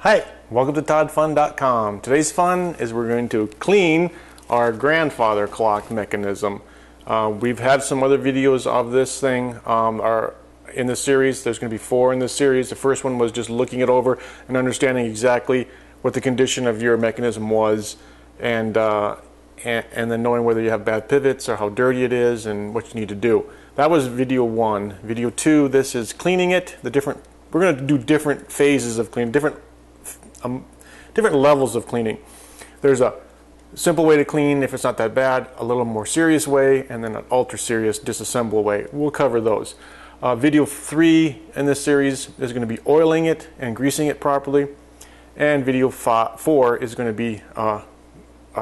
Hi, welcome to toddfun.com. Today's fun is we're going to clean our grandfather clock mechanism. We've had some other videos of this thing in the series. There's going to be 4 in this series. The first one was just looking it over and understanding exactly what the condition of your mechanism was, and then knowing whether you have bad pivots or how dirty it is and what you need to do. That was video 1. Video 2, this is cleaning it. We're going to do different phases of cleaning, different levels of cleaning. There's a simple way to clean if it's not that bad, a little more serious way, and then an ultra serious disassemble way. We'll cover those. Video 3 in this series is going to be oiling it and greasing it properly, and video 4 is going to be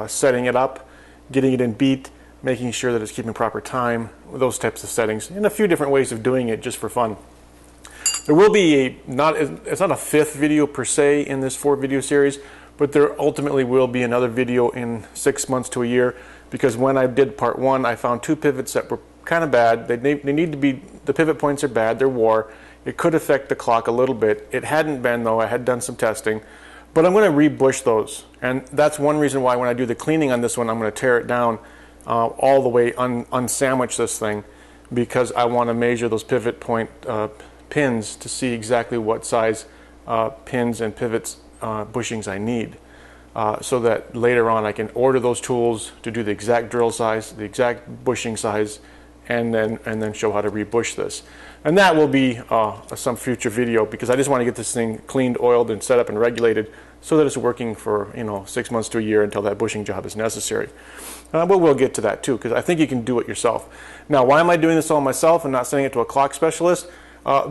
setting it up, getting it in beat, making sure that it's keeping proper time, those types of settings, and a few different ways of doing it just for fun. There will be it's not a 5th video per se in this 4-video series, but there ultimately will be another video in 6 months to a year, because when I did part 1, I found 2 pivots that were kind of bad. They need to be, the pivot points are bad, they're wore. It could affect the clock a little bit. It hadn't been though, I had done some testing, but I'm going to rebush those. And that's one reason why when I do the cleaning on this one, I'm going to tear it down all the way, unsandwich this thing, because I want to measure those pivot point pins to see exactly what size pins and pivots bushings I need, so that later on I can order those tools to do the exact drill size, the exact bushing size, and then show how to rebush this. And that will be some future video, because I just want to get this thing cleaned, oiled, and set up and regulated so that it's working for 6 months to a year until that bushing job is necessary. But we'll get to that too, because I think you can do it yourself. Now, why am I doing this all myself and not sending it to a clock specialist?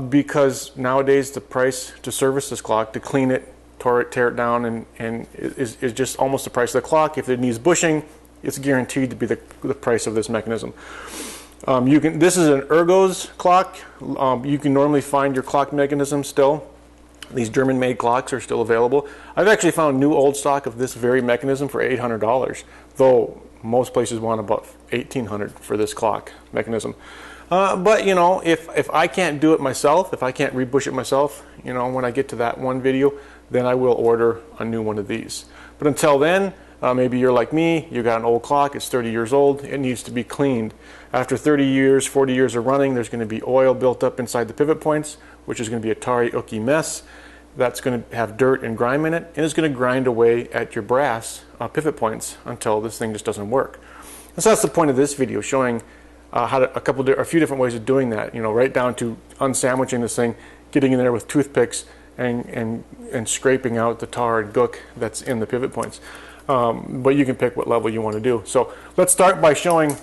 Because nowadays the price to service this clock, to clean it, tear it down, and is just almost the price of the clock. If it needs bushing, it's guaranteed to be the price of this mechanism. This is an Ergo's clock. You can normally find your clock mechanism still. These German-made clocks are still available. I've actually found new old stock of this very mechanism for $800, though most places want about $1,800 for this clock mechanism. But if I can't do it myself, if I can't rebush it myself, when I get to that one video, then I will order a new one of these. But until then, maybe you're like me, you got an old clock, it's 30 years old, it needs to be cleaned. After 30 years, 40 years of running, there's going to be oil built up inside the pivot points, which is going to be a tarry ooky mess. That's going to have dirt and grime in it, and it's going to grind away at your brass pivot points until this thing just doesn't work. And so that's the point of this video, showing a few different ways of doing that, right down to unsandwiching this thing, getting in there with toothpicks and scraping out the tar and gook that's in the pivot points. But you can pick what level you want to do. So let's start by showing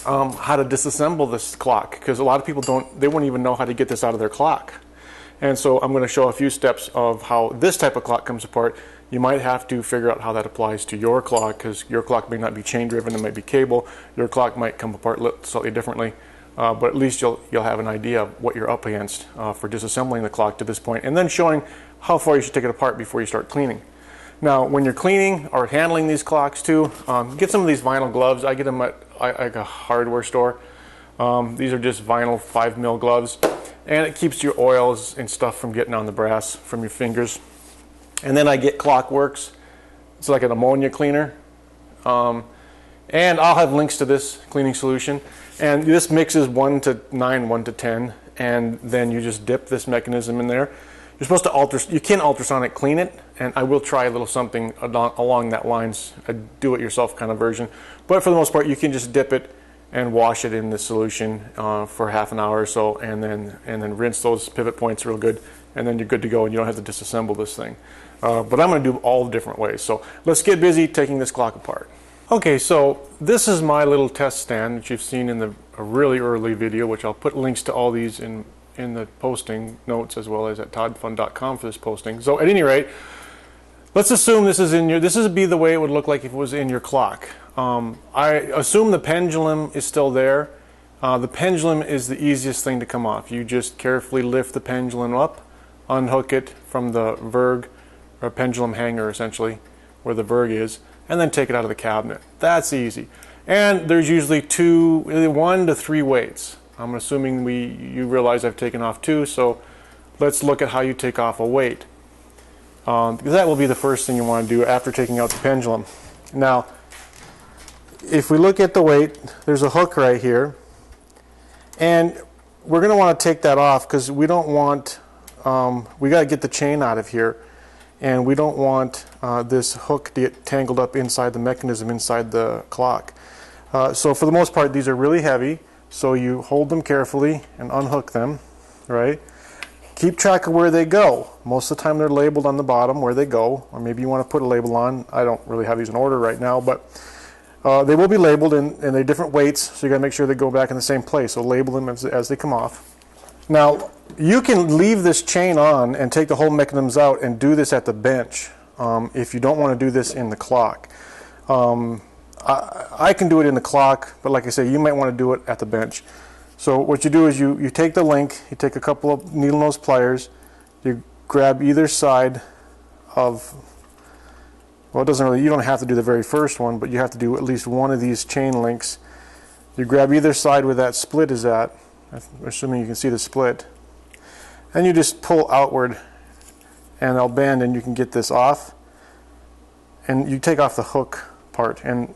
how to disassemble this clock, because a lot of people won't even know how to get this out of their clock. And so I'm going to show a few steps of how this type of clock comes apart. You might have to figure out how that applies to your clock, because your clock may not be chain driven, it might be cable. Your clock might come apart slightly differently, but at least you'll have an idea of what you're up against for disassembling the clock to this point, and then showing how far you should take it apart before you start cleaning. Now, when you're cleaning or handling these clocks too, get some of these vinyl gloves. I get them at a hardware store. These are just vinyl 5mm gloves, and it keeps your oils and stuff from getting on the brass from your fingers. And then I get Clockworks. It's like an ammonia cleaner. And I'll have links to this cleaning solution. And this mixes 1 to 9, 1 to 10. And then you just dip this mechanism in there. You're supposed to you can ultrasonic clean it. And I will try a little something along that lines, a do-it-yourself kind of version. But for the most part, you can just dip it and wash it in the solution for half an hour or so, and then rinse those pivot points real good, and then you're good to go, and you don't have to disassemble this thing. But I'm going to do all the different ways. So let's get busy taking this clock apart. Okay, so this is my little test stand that you've seen in a really early video, which I'll put links to all these in the posting notes, as well as at toddfun.com for this posting. So at any rate, let's assume this would be the way it would look like if it was in your clock. I assume the pendulum is still there. The pendulum is the easiest thing to come off. You just carefully lift the pendulum up, unhook it from the verg, or pendulum hanger essentially, where the verg is, and then take it out of the cabinet. That's easy. And there's usually 1 to 3 weights. I'm assuming you realize I've taken off 2, so let's look at how you take off a weight. because that will be the first thing you want to do after taking out the pendulum. Now, if we look at the weight, there's a hook right here, and we're going to want to take that off because we don't want, we got to get the chain out of here, and we don't want this hook to get tangled up inside the mechanism, inside the clock. So for the most part, these are really heavy, so you hold them carefully and unhook them, right? Keep track of where they go. Most of the time they're labeled on the bottom where they go, or maybe you want to put a label on. I don't really have these in order right now, but they will be labeled, and they're different weights, so you got to make sure they go back in the same place. So label them as they come off. Now, you can leave this chain on and take the whole mechanisms out and do this at the bench if you don't want to do this in the clock. I can do it in the clock, but like I say, you might want to do it at the bench. So what you do is you take the link, you take a couple of needle nose pliers, you grab either side of, well, it doesn't really, you don't have to do the very first one, but you have to do at least one of these chain links. You grab either side where that split is at, assuming you can see the split, and you just pull outward and they'll bend and you can get this off, and you take off the hook part. And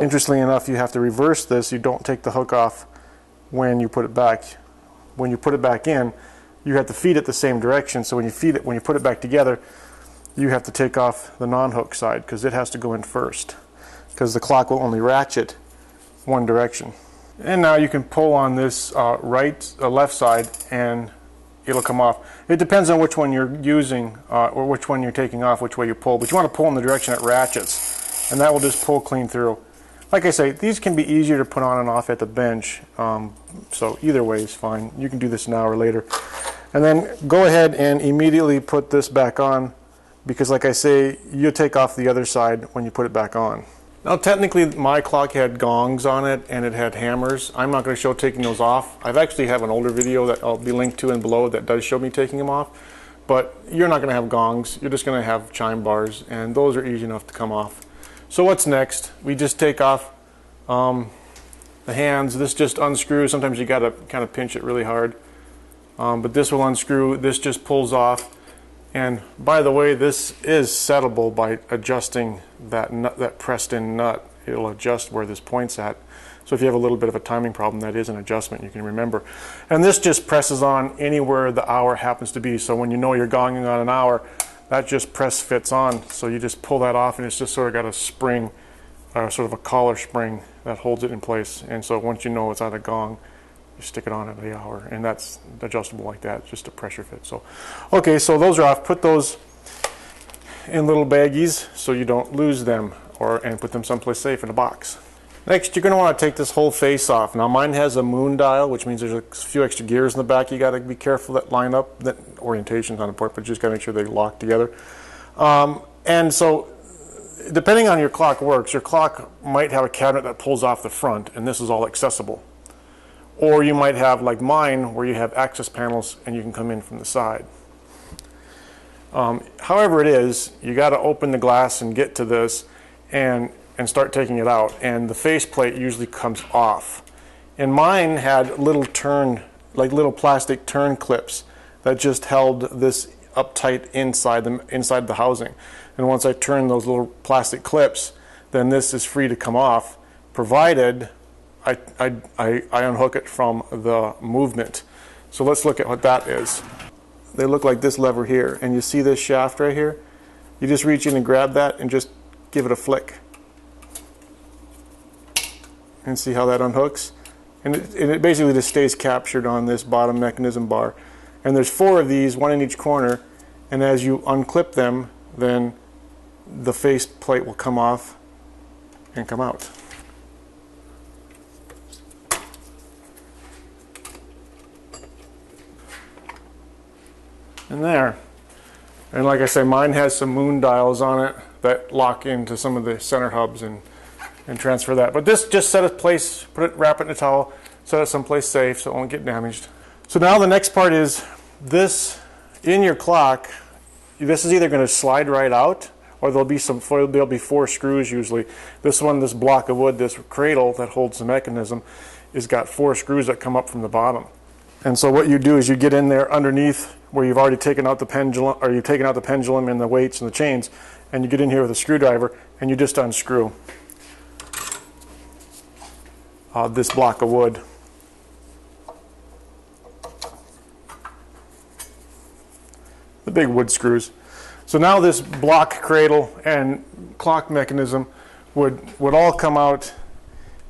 interestingly enough, you have to reverse this. You don't take the hook off when you put it back. When you put it back in, you have to feed it the same direction. So when you put it back together, you have to take off the non-hook side because it has to go in first, because the clock will only ratchet one direction. And now you can pull on this left side and it'll come off. It depends on which one you're using or which one you're taking off, which way you pull, but you want to pull in the direction it ratchets, and that will just pull clean through. Like I say, these can be easier to put on and off at the bench, so either way is fine. You can do this now or later. And then go ahead and immediately put this back on, because like I say, you'll take off the other side when you put it back on. Now technically my clock had gongs on it and it had hammers. I'm not going to show taking those off. I've actually have an older video that I'll be linked to in below that does show me taking them off. But you're not going to have gongs, you're just going to have chime bars, and those are easy enough to come off. So what's next? We just take off the hands. This just unscrews. Sometimes you got to kind of pinch it really hard. But this will unscrew. This just pulls off. And by the way, this is settable by adjusting that nut, that pressed in nut. It'll adjust where this point's at. So if you have a little bit of a timing problem, that is an adjustment you can remember. And this just presses on anywhere the hour happens to be. So when you know you're gonging on an hour, that just press fits on. So you just pull that off and it's just sort of got a spring, sort of a collar spring that holds it in place. And so once you know it's at a gong, you stick it on at the hour, and that's adjustable like that, just a pressure fit. So, okay, so those are off. Put those in little baggies so you don't lose them, and put them someplace safe in a box. Next, you're going to want to take this whole face off. Now mine has a moon dial, which means there's a few extra gears in the back. You got to be careful that line up. That orientation's not important, but you just got to make sure they lock together. And so, depending on your clock works, your clock might have a cabinet that pulls off the front, and this is all accessible. Or you might have, like mine, where you have access panels and you can come in from the side. However it is, you got to open the glass and get to this and start taking it out. And the faceplate usually comes off. And mine had little little plastic turn clips that just held this uptight inside the housing. And once I turn those little plastic clips, then this is free to come off, provided I unhook it from the movement. So let's look at what that is. They look like this lever here, and you see this shaft right here? You just reach in and grab that and just give it a flick. And see how that unhooks? And it basically just stays captured on this bottom mechanism bar. And there's 4 of these, 1 in each corner, and as you unclip them, then the face plate will come off and come out. And there. And like I say, mine has some moon dials on it that lock into some of the center hubs and transfer that. But this just set it in place, wrap it in a towel, set it someplace safe so it won't get damaged. So now the next part is this in your clock. This is either going to slide right out, or there'll be 4 screws usually. This one, this block of wood, this cradle that holds the mechanism, has got 4 screws that come up from the bottom. And so what you do is you get in there underneath where you've already taken out the pendulum, or you've taken out the pendulum and the weights and the chains, and you get in here with a screwdriver and you just unscrew this block of wood. The big wood screws. So now this block cradle and clock mechanism would all come out,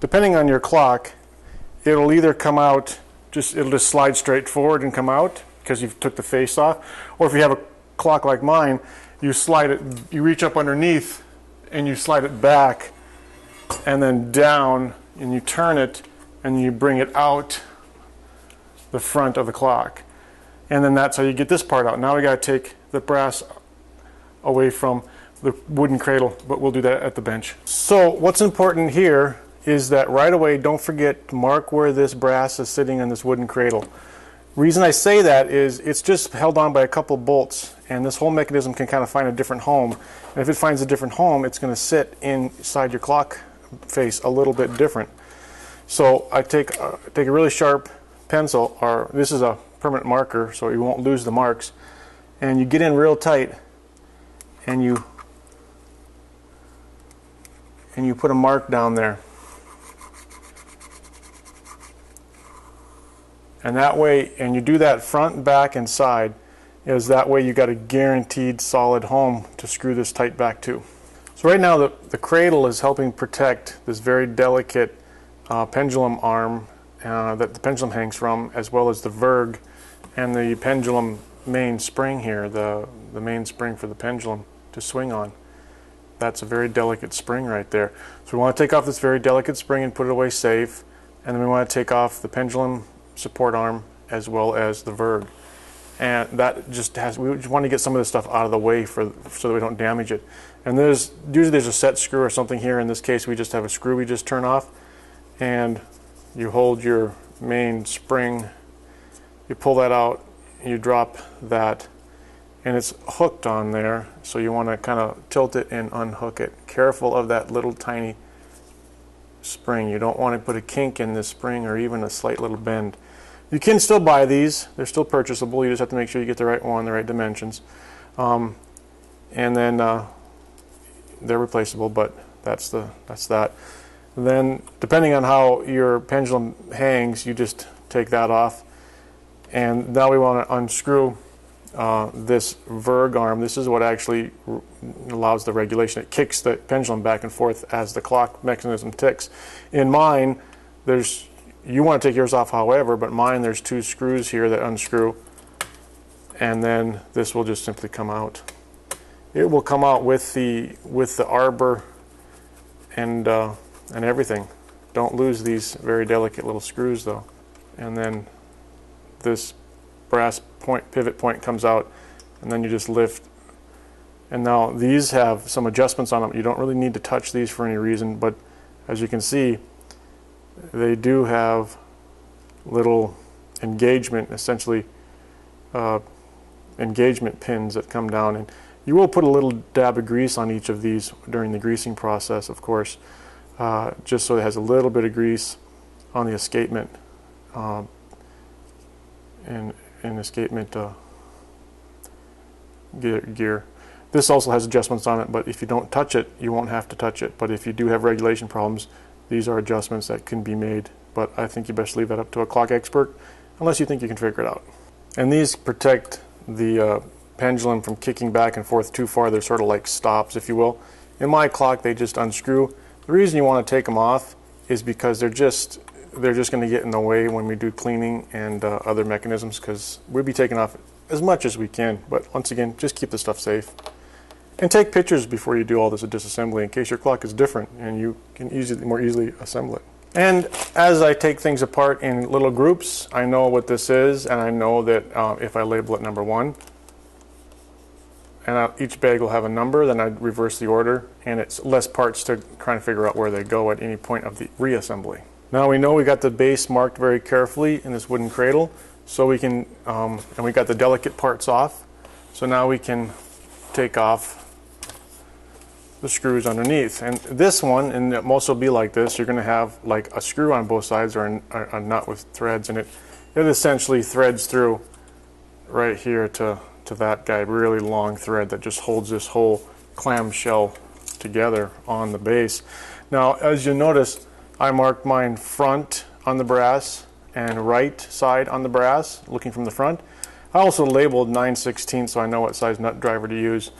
depending on your clock. It'll either come out, it'll just slide straight forward and come out because you've took the face off, or if you have a clock like mine, you slide it, you reach up underneath and you slide it back and then down, and you turn it and you bring it out the front of the clock. And then that's how you get this part out. Now we got to take the brass away from the wooden cradle, but we'll do that at the bench. So what's important here is that right away, don't forget to mark where this brass is sitting on this wooden cradle. Reason I say that is it's just held on by a couple bolts, and this whole mechanism can kind of find a different home. And if it finds a different home, it's going to sit inside your clock face a little bit different. So I take a really sharp pencil, or this is a permanent marker so you won't lose the marks, and you get in real tight and you put a mark down there. And that way, and you do that front, back, and side, is that way you got a guaranteed solid home to screw this tight back to. So right now the cradle is helping protect this very delicate pendulum arm that the pendulum hangs from, as well as the verg and the pendulum main spring here, the main spring for the pendulum to swing on. That's a very delicate spring right there. So we want to take off this very delicate spring and put it away safe, and then we want to take off the pendulum support arm as well as the verg. And that just we just want to get some of this stuff out of the way so that we don't damage it. And usually there's a set screw or something here. In this case, we just have a screw we just turn off, and you hold your main spring, you pull that out, you drop that, and it's hooked on there, so you want to kind of tilt it and unhook it. Careful of that little tiny spring. You don't want to put a kink in this spring or even a slight little bend. You can still buy these. They're still purchasable. You just have to make sure you get the right one, the right dimensions. And then they're replaceable, but that's that. Then, depending on how your pendulum hangs, you just take that off. And now we want to unscrew this verg arm. This is what actually allows the regulation. It kicks the pendulum back and forth as the clock mechanism ticks. In mine, you want to take yours off however, but mine there's two screws here that unscrew, and then this will just simply come out. It will come out with the arbor and everything. Don't lose these very delicate little screws though. And then this brass pivot point comes out, and then you just lift. And now these have some adjustments on them. You don't really need to touch these for any reason, but as you can see, they do have little engagement, essentially engagement pins that come down, and you will put a little dab of grease on each of these during the greasing process, of course, just so it has a little bit of grease on the escapement and escapement gear. This also has adjustments on it, but if you don't touch it, you won't have to touch it. But if you do have regulation problems, these are adjustments that can be made. But I think you best leave that up to a clock expert, unless you think you can figure it out. And these protect the pendulum from kicking back and forth too far. They're sort of like stops, if you will. In my clock, they just unscrew. The reason you want to take them off is because they're just going to get in the way when we do cleaning and other mechanisms, because we'll be taking off as much as we can. But once again, just keep the stuff safe. And take pictures before you do all this disassembly in case your clock is different and you can more easily assemble it. And as I take things apart in little groups, I know what this is, and I know that if I label it number 1, and each bag will have a number, then I reverse the order, and it's less parts to try to figure out where they go at any point of the reassembly. Now we know we got the base marked very carefully in this wooden cradle, so we can, and we got the delicate parts off, so now we can take off the screws underneath. And this one, and most will be like this, you're going to have like a screw on both sides or a nut with threads in it. it essentially threads through right here to that guy, really long thread that just holds this whole clamshell together on the base. Now, as you notice, I marked mine front on the brass and right side on the brass, looking from the front. I also labeled 9/16 so I know what size nut driver to use.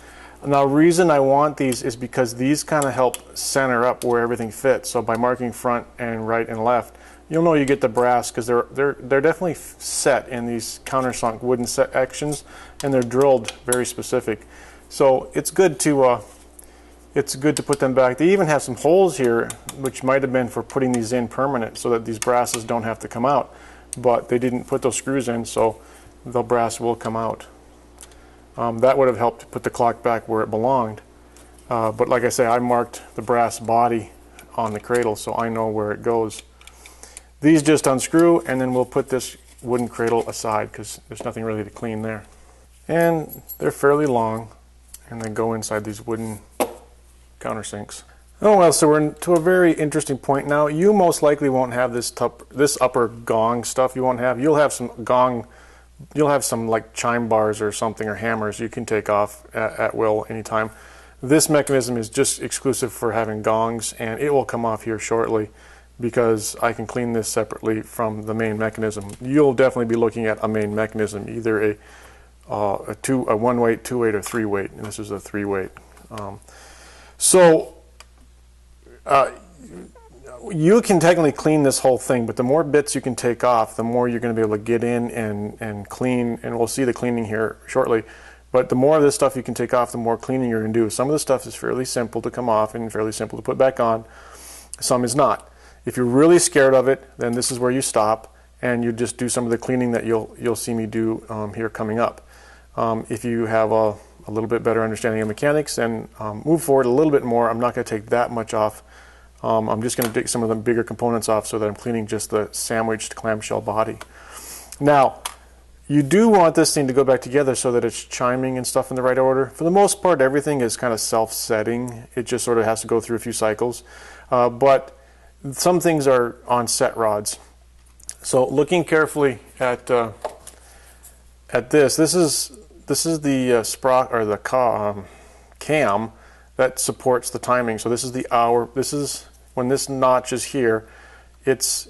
Now, the reason I want these is because these kind of help center up where everything fits. So by marking front and right and left, you'll know you get the brass because they're definitely set in these countersunk wooden sections, and they're drilled very specific. So it's good to put them back. They even have some holes here, which might have been for putting these in permanent, so that these brasses don't have to come out. But they didn't put those screws in, so the brass will come out. That would have helped put the clock back where it belonged. But like I say, I marked the brass body on the cradle, so I know where it goes. These just unscrew, and then we'll put this wooden cradle aside because there's nothing really to clean there. And they're fairly long, and they go inside these wooden countersinks. Oh well, so we're to a very interesting point now. You most likely won't have this upper gong stuff. You won't have. You'll have some gong. You'll have some like chime bars or something, or hammers you can take off at will anytime. This mechanism is just exclusive for having gongs, and it will come off here shortly because I can clean this separately from the main mechanism. You'll definitely be looking at a main mechanism, either a 1 weight, 2 weight, or 3 weight, and this is a 3 weight. You can technically clean this whole thing, but the more bits you can take off, the more you're going to be able to get in and clean, and we'll see the cleaning here shortly. But the more of this stuff you can take off, the more cleaning you're going to do. Some of the stuff is fairly simple to come off and fairly simple to put back on. Some is not. If you're really scared of it, then this is where you stop, and you just do some of the cleaning that you'll see me do here coming up. If you have a little bit better understanding of mechanics, then move forward a little bit more. I'm not going to take that much off. I'm just going to take some of the bigger components off so that I'm cleaning just the sandwiched clamshell body. Now, you do want this thing to go back together so that it's chiming and stuff in the right order. For the most part, everything is kind of self-setting. It just sort of has to go through a few cycles. But some things are on set rods. So looking carefully at this is the sprocket or the cam that supports the timing. So this is the hour. This is when this notch is here. It's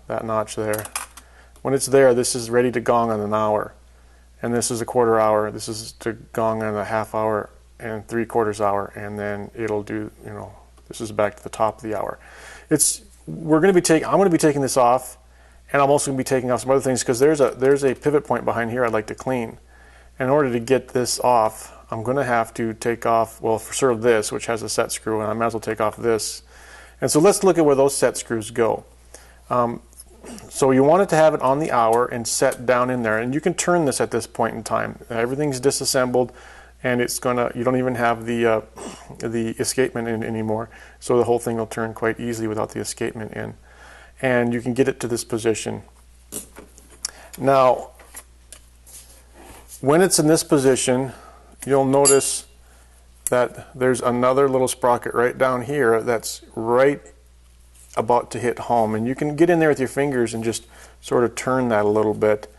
that notch there. When it's there, this is ready to gong on an hour, and this is a quarter hour. This is to gong on a half hour and 3/4 hour, and then it'll do. This is back to the top of the hour. I'm going to be taking this off, and I'm also going to be taking off some other things because there's a pivot point behind here I'd like to clean. In order to get this off, I'm going to have to take off, well, for sure this, which has a set screw, and I might as well take off this. And so let's look at where those set screws go. So you want it to have it on the hour and set down in there, and you can turn this at this point in time. Everything's disassembled, and you don't even have the escapement in anymore, so the whole thing will turn quite easily without the escapement in. And you can get it to this position. Now, when it's in this position, you'll notice that there's another little sprocket right down here that's right about to hit home, and you can get in there with your fingers and just sort of turn that a little bit,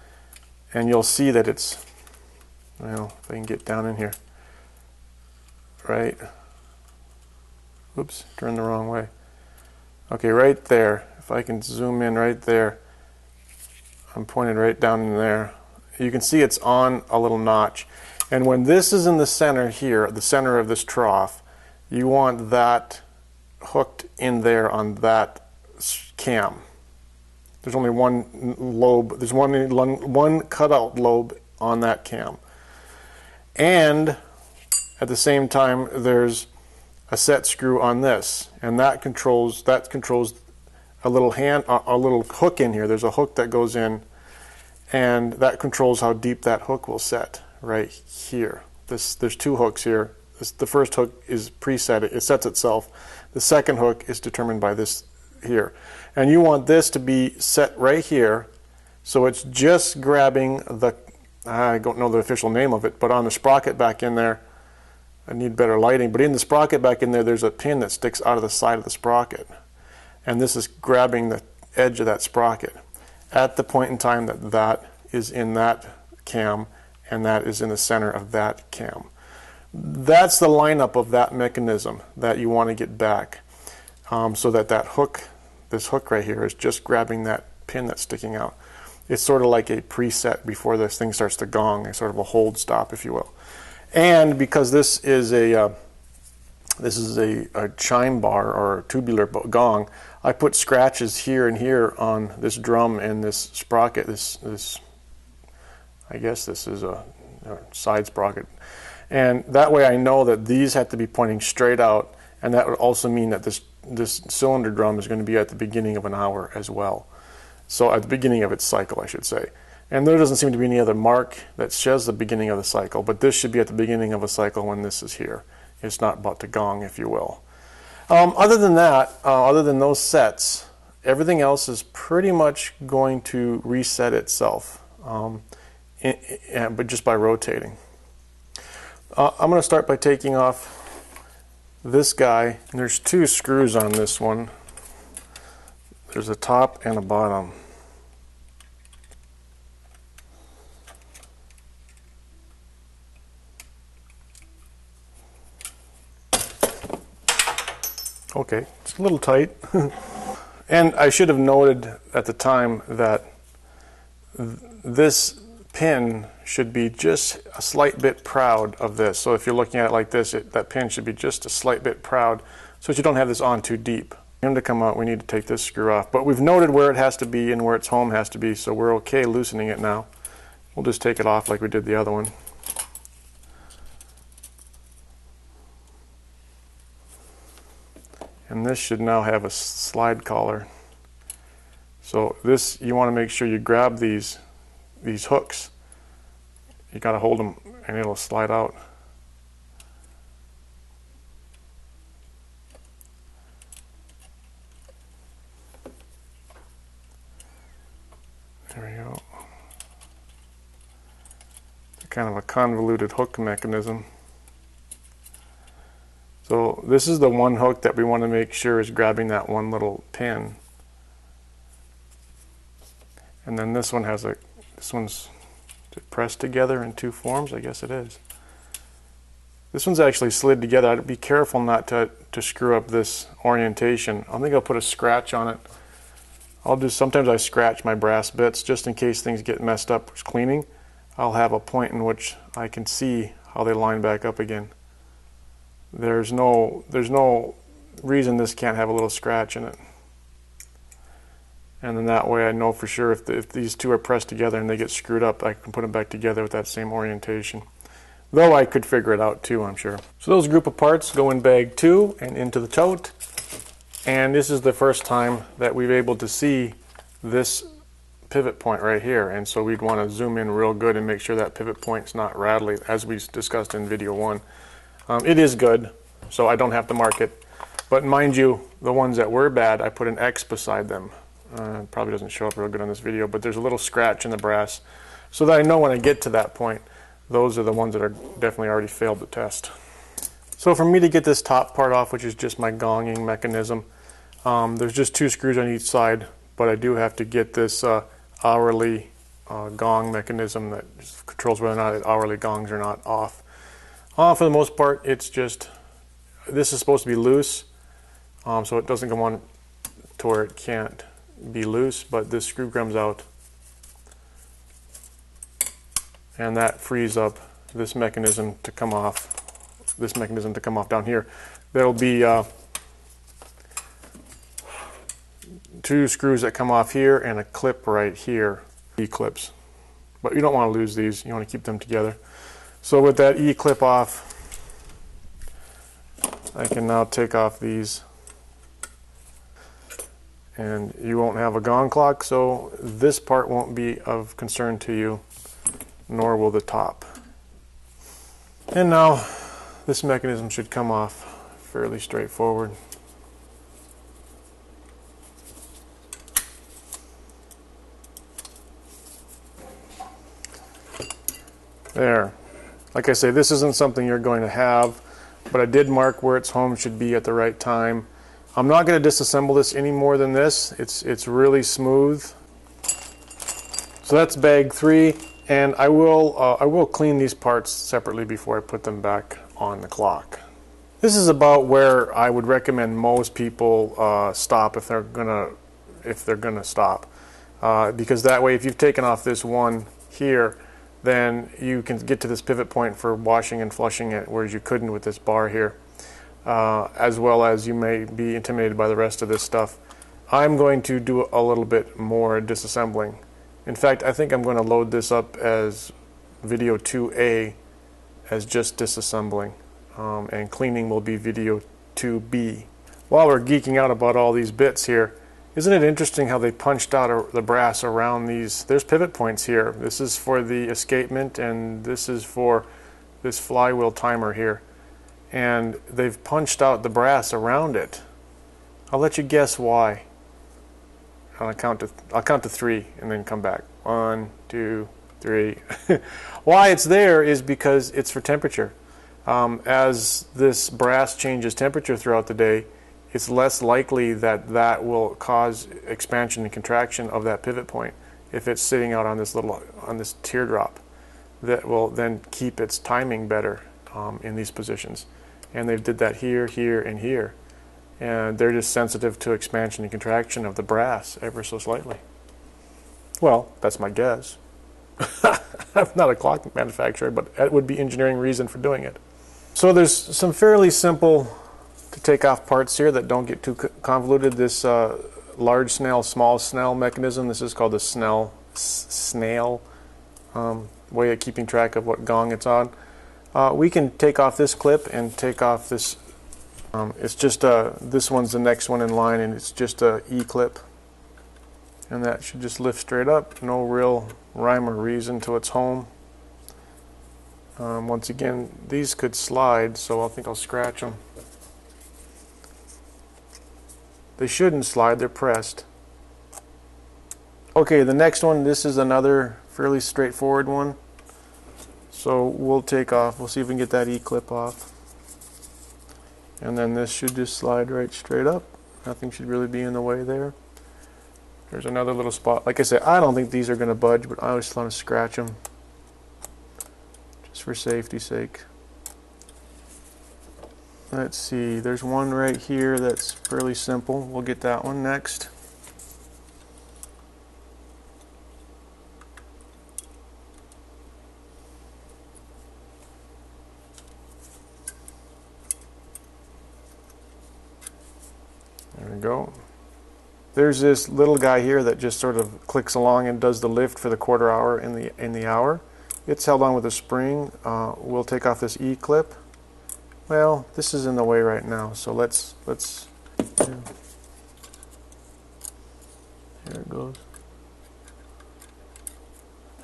and you'll see that it's, well, if I can get down in here, right, oops, turned the wrong way. Okay, right there, if I can zoom in right there, I'm pointed right down in there. You can see it's on a little notch. And when this is in the center here, the center of this trough, you want that hooked in there on that cam. There's only one lobe, there's one cutout lobe on that cam. And at the same time, there's a set screw on this, and that controls a little hook in here. There's a hook that goes in, and that controls how deep that hook will set right here. There's 2 hooks here. The first hook is preset, it sets itself. The second hook is determined by this here. And you want this to be set right here, so it's just grabbing the, I don't know the official name of it, but on the sprocket back in there, I need better lighting, but in the sprocket back in there, there's a pin that sticks out of the side of the sprocket. And this is grabbing the edge of that sprocket. at the point in time that that is in that cam and that is in the center of that cam. That's the lineup of that mechanism that you want to get back, so that that hook, this hook right here, is just grabbing that pin that's sticking out. It's sort of like a preset before this thing starts to gong, sort of a hold stop, if you will. And because this is a chime bar or a tubular gong, I put scratches here and here on this drum and this sprocket. This I guess this is a side sprocket. And that way I know that these have to be pointing straight out, and that would also mean that this cylinder drum is going to be at the beginning of an hour as well. So at the beginning of its cycle, I should say. And there doesn't seem to be any other mark that says the beginning of the cycle, but this should be at the beginning of a cycle when this is here. It's not about to gong, if you will. Other than that, other than those sets, everything else is pretty much going to reset itself, but just by rotating. I'm going to start by taking off this guy. And there's two screws on this one. There's a top and a bottom. Okay, it's a little tight. And I should have noted at the time that this pin should be just a slight bit proud of this. So if you're looking at it like this, that pin should be just a slight bit proud so that you don't have this on too deep. For him to come out, we need to take this screw off. But we've noted where it has to be and where its home has to be, so we're okay loosening it now. We'll just take it off like we did the other one. And this should now have a slide collar. So this, you want to make sure you grab these hooks. You got to hold them and it'll slide out. There we go. It's kind of a convoluted hook mechanism. So this is the one hook that we want to make sure is grabbing that one little pin. And then this one has this one's pressed together in two forms, I guess it is. This one's actually slid together. I'd be careful not to screw up this orientation. I think I'll put a scratch on it. Sometimes I scratch my brass bits just in case things get messed up cleaning. I'll have a point in which I can see how they line back up again. There's no reason this can't have a little scratch in it. And then that way I know for sure if these two are pressed together and they get screwed up, I can put them back together with that same orientation. Though I could figure it out too, I'm sure. So those group of parts go in bag 2 and into the tote. And this is the first time that we've able to see this pivot point right here. And so we'd want to zoom in real good and make sure that pivot point's not rattly, as we discussed in video 1. It is good, so I don't have to mark it. But mind you, the ones that were bad, I put an X beside them. Probably doesn't show up real good on this video, but there's a little scratch in the brass so that I know when I get to that point, those are the ones that are definitely already failed the test. So for me to get this top part off, which is just my gonging mechanism, there's just 2 screws on each side, but I do have to get this hourly gong mechanism that controls whether or not it hourly gongs or not off. For the most part, it's just, this is supposed to be loose, so it doesn't go on to where it can't be loose, but this screw comes out and that frees up this mechanism to come off, down here. There'll be 2 screws that come off here and a clip right here, E-clips. But you don't want to lose these, you want to keep them together. So with that E-clip off, I can now take off these. And you won't have a gong clock, so this part won't be of concern to you, nor will the top. And now this mechanism should come off fairly straightforward. There. Like I say, this isn't something you're going to have, but I did mark where its home should be at the right time. I'm not going to disassemble this any more than this. It's really smooth. So that's bag 3, and I will clean these parts separately before I put them back on the clock. This is about where I would recommend most people stop if they're gonna stop, because that way, if you've taken off this one here, then you can get to this pivot point for washing and flushing it, whereas you couldn't with this bar here, as well as you may be intimidated by the rest of this stuff. I'm going to do a little bit more disassembling. In fact, I think I'm going to load this up as video 2A as just disassembling, and cleaning will be video 2B. While we're geeking out about all these bits here, isn't it interesting how they punched out the brass around these? There's pivot points here. This is for the escapement, and this is for this flywheel timer here. And they've punched out the brass around it. I'll let you guess why. I'll count to 3 and then come back. 1, 2, 3. Why it's there is because it's for temperature. As this brass changes temperature throughout the day, it's less likely that that will cause expansion and contraction of that pivot point if it's sitting out on this teardrop. That will then keep its timing better in these positions. And they did that here, here, and here. And they're just sensitive to expansion and contraction of the brass ever so slightly. Well, that's my guess. I'm not a clock manufacturer, but that would be engineering reason for doing it. So there's some fairly simple to take off parts here that don't get too convoluted. This large snell, small snell mechanism, this is called the snail way of keeping track of what gong it's on. We can take off this clip and take off this. It's just this one's the next one in line, and it's just a E-clip, and that should just lift straight up. No real rhyme or reason to its home. Once again, these could slide, so I think I'll scratch them. They shouldn't slide, they're pressed. Okay, the next one, this is another fairly straightforward one. So we'll take off, we'll see if we can get that E-clip off. And then this should just slide right straight up. Nothing should really be in the way there. There's another little spot. Like I said, I don't think these are going to budge, but I always want to scratch them just for safety's sake. Let's see, there's one right here that's fairly simple. We'll get that one next. There we go. There's this little guy here that just sort of clicks along and does the lift for the quarter hour in the hour. It's held on with a spring. We'll take off this E-clip. Well, this is in the way right now, so let's here it goes.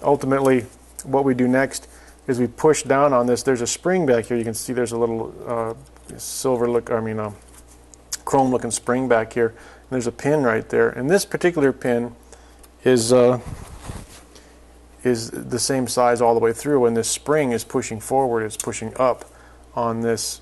Ultimately, what we do next is we push down on this. There's a spring back here. You can see there's a little chrome looking spring back here. And there's a pin right there, and this particular pin is the same size all the way through, and this spring is pushing forward, it's pushing up on this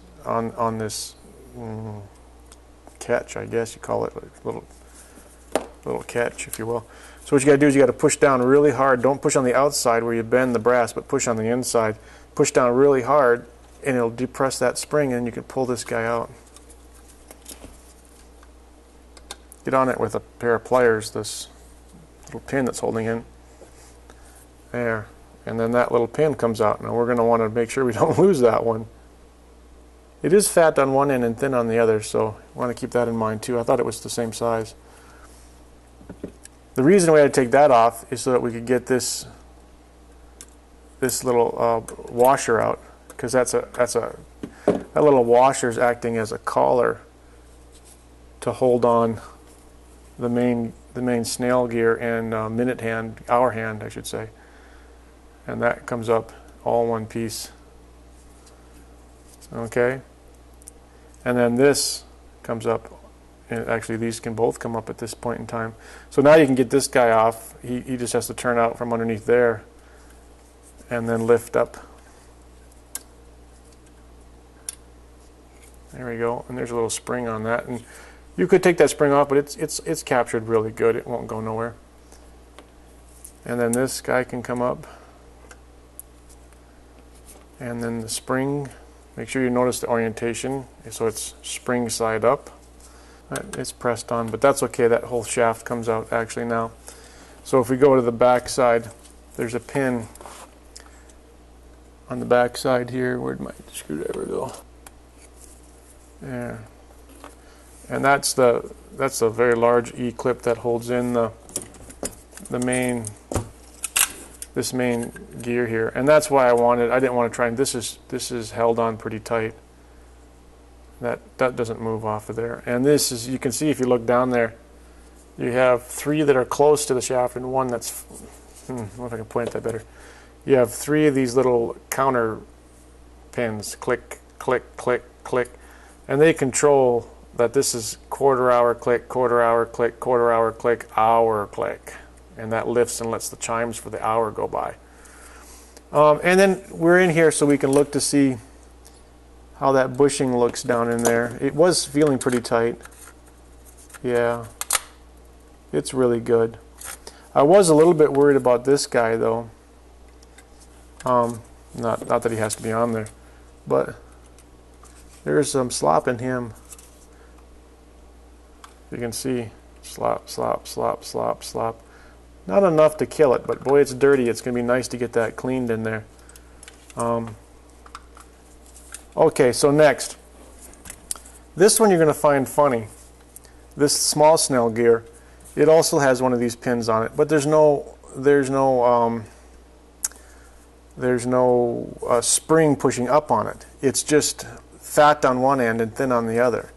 catch, I guess you call it, like little catch, if you will. So what you got to do is you got to push down really hard. Don't push on the outside where you bend the brass, but push on the inside. Push down really hard, and it'll depress that spring, and you can pull this guy out. Get on it with a pair of pliers, this little pin that's holding in. There. And then that little pin comes out. Now we're going to want to make sure we don't lose that one. It is fat on one end and thin on the other, so I want to keep that in mind too. I thought it was the same size. The reason we had to take that off is so that we could get this little washer out, because that little washer is acting as a collar to hold on the main snail gear and minute hand, hour hand, I should say, and that comes up all one piece. Okay, and then this comes up, and actually these can both come up at this point in time. So now you can get this guy off. He just has to turn out from underneath there and then lift up. There we go, and there's a little spring on that, and you could take that spring off, but it's captured really good. It won't go nowhere. And then this guy can come up. And then the spring, make sure you notice the orientation, so it's spring side up. It's pressed on, but that's okay, that whole shaft comes out actually now. So if we go to the back side, there's a pin on the back side here. Where'd my screwdriver go? There. And that's the very large E-clip that holds in the main, this main gear here. And that's why I didn't want to try, and this is held on pretty tight. That doesn't move off of there. And this is, you can see if you look down there, you have 3 that are close to the shaft and 1 that's, I don't know if I can point that better. You have 3 of these little counter pins, click, click, click, click, and they control that this is quarter hour click, quarter hour click, quarter hour click, hour click. And that lifts and lets the chimes for the hour go by. And then we're in here so we can look to see how that bushing looks down in there. It was feeling pretty tight. Yeah, it's really good. I was a little bit worried about this guy though. Not that he has to be on there, but there's some slop in him. You can see slop, slop, slop, slop, slop. Not enough to kill it, but boy, it's dirty. It's going to be nice to get that cleaned in there. Okay, so next. This one you're going to find funny. This small snell gear, it also has one of these pins on it, but there's no spring pushing up on it. It's just fat on one end and thin on the other.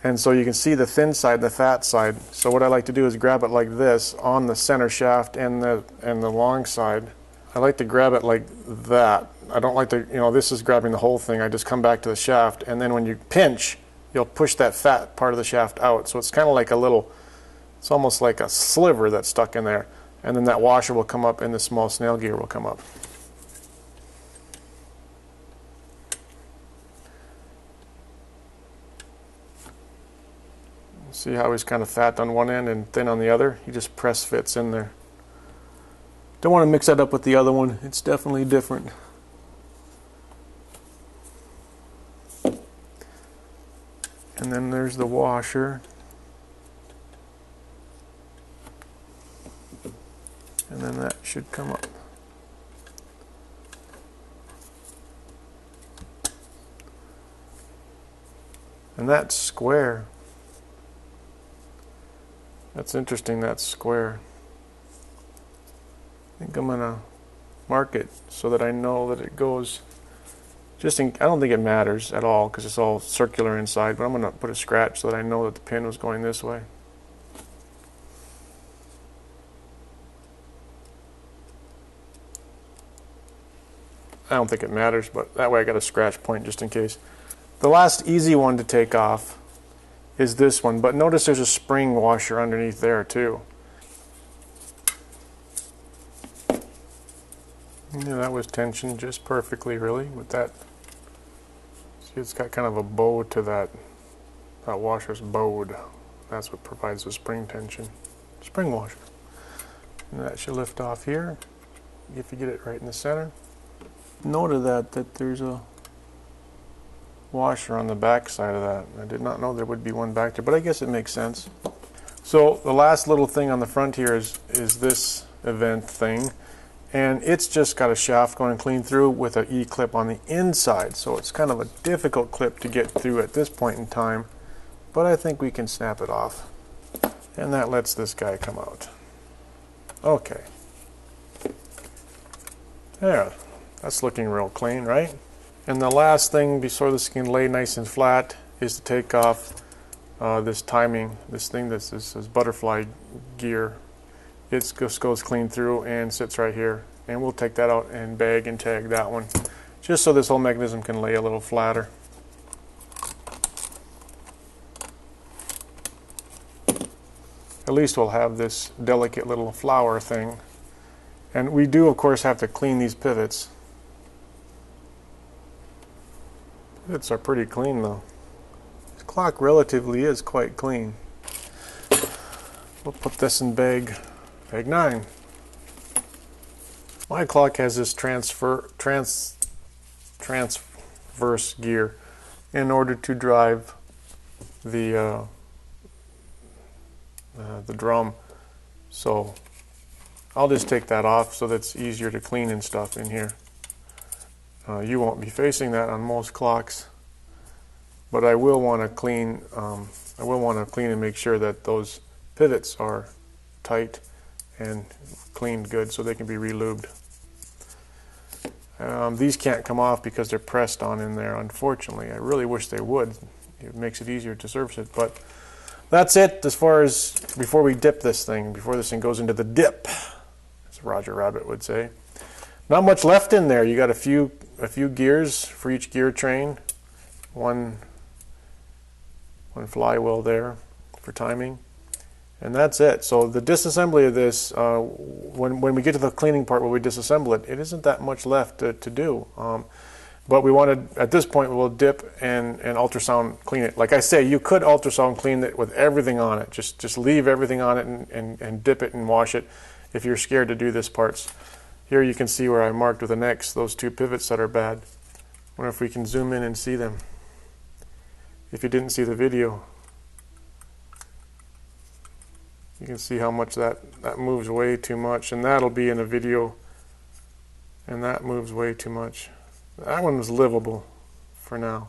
And so you can see the thin side, the fat side. So what I like to do is grab it like this on the center shaft and the long side. I like to grab it like that. I don't like to, this is grabbing the whole thing. I just come back to the shaft, and then when you pinch, you'll push that fat part of the shaft out. So it's kind of like it's almost like a sliver that's stuck in there. And then that washer will come up and the small snail gear will come up. See how he's kind of fat on one end and thin on the other? He just press fits in there. Don't want to mix that up with the other one. It's definitely different. And then there's the washer. And then that should come up. And that's square. That's interesting, that's square. I think I'm going to mark it so that I know that it goes I don't think it matters at all because it's all circular inside, but I'm going to put a scratch so that I know that the pin was going this way. I don't think it matters, but that way I got a scratch point just in case. The last easy one to take off is this one, but notice there's a spring washer underneath there too. Yeah, that was tensioned just perfectly, really, with that. See, it's got kind of a bow to that washer's bowed. That's what provides the spring tension. Spring washer. And that should lift off here if you get it right in the center. Note of that there's a washer on the back side of that. I did not know there would be one back there, but I guess it makes sense. So the last little thing on the front here is this event thing, and it's just got a shaft going clean through with an E-clip on the inside, so it's kind of a difficult clip to get through at this point in time, but I think we can snap it off. And that lets this guy come out. Okay. There, that's looking real clean, right? And the last thing before this can lay nice and flat is to take off this timing, this thing that's this butterfly gear. It just goes clean through and sits right here. And we'll take that out and bag and tag that one, just so this whole mechanism can lay a little flatter. At least we'll have this delicate little flower thing. And we do, of course, have to clean these pivots. Pivots are pretty clean, though. This clock relatively is quite clean. We'll put this in bag 9. My clock has this transverse gear in order to drive the drum. So I'll just take that off so that's easier to clean and stuff in here. You won't be facing that on most clocks, but I will want to clean. I will want to clean and make sure that those pivots are tight and cleaned good so they can be relubed. These can't come off because they're pressed on in there, unfortunately. I really wish they would. It makes it easier to service it, but that's it as far as before we dip this thing, before this thing goes into the dip, as Roger Rabbit would say. Not much left in there. You got a few gears for each gear train, one flywheel there for timing, and that's it. So the disassembly of this, when we get to the cleaning part where we disassemble it, it isn't that much left to do. But we wanted, at this point, we'll dip and ultrasound clean it. Like I say, you could ultrasound clean it with everything on it. Just leave everything on it and dip it and wash it if you're scared to do this parts. Here you can see where I marked with an X those two pivots that are bad. Wonder if we can zoom in and see them. If you didn't see the video, you can see how much that moves way too much, and that'll be in a video, and that moves way too much. That one was livable for now.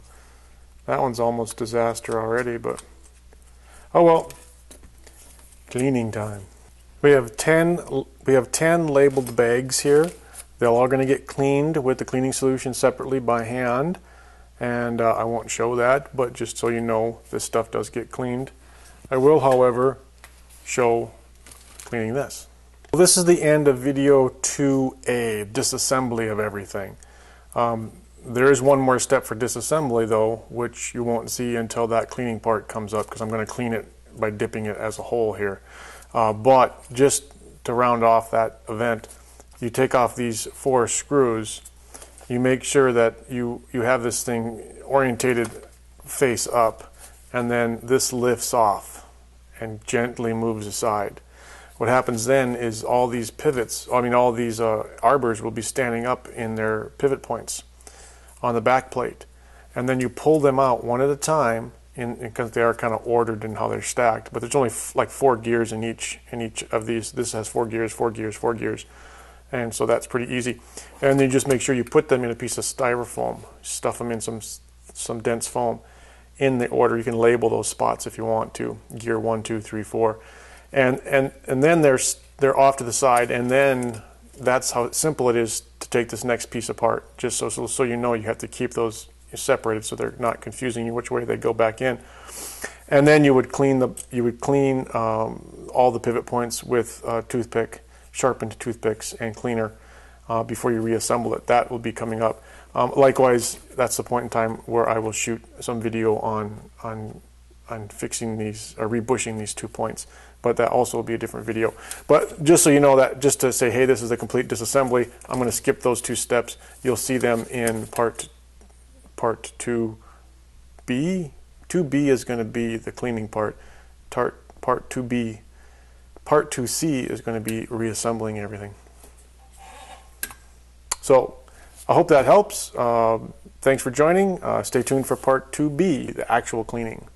That one's almost disaster already, but oh well. Cleaning time. We have 10 labeled bags here. They're all going to get cleaned with the cleaning solution separately by hand, and I won't show that, but just so you know, this stuff does get cleaned. I will, however, show cleaning this. Well, this is the end of video 2A, disassembly of everything. There is one more step for disassembly though, which you won't see until that cleaning part comes up, because I'm going to clean it by dipping it as a whole here. But just to round off that event, you take off these 4 screws. You make sure that you have this thing orientated face up, and then this lifts off and gently moves aside. What happens then is all these pivots, all these arbors will be standing up in their pivot points on the back plate, and then you pull them out one at a time, because they are kind of ordered in how they're stacked. But there's only like 4 gears in each of these. This has 4 gears, 4 gears, 4 gears, and so that's pretty easy. And then you just make sure you put them in a piece of styrofoam, stuff them in some dense foam in the order. You can label those spots if you want to, gear 1, 2, 3, 4. And then they're off to the side, and then that's how simple it is to take this next piece apart. Just so you know, you have to keep those separated so they're not confusing you which way they go back in. And then you would clean all the pivot points with toothpick, sharpened toothpicks and cleaner before you reassemble it. That will be coming up. Likewise, that's the point in time where I will shoot some video on fixing these or rebushing these 2 points, but that also will be a different video. But just so you know, that just to say, hey, this is a complete disassembly, I'm going to skip those 2 steps. You'll see them in part 2B. 2B is going to be the cleaning part. Part 2B, part 2C is going to be reassembling everything. So I hope that helps. Thanks for joining. Stay tuned for part 2B, the actual cleaning.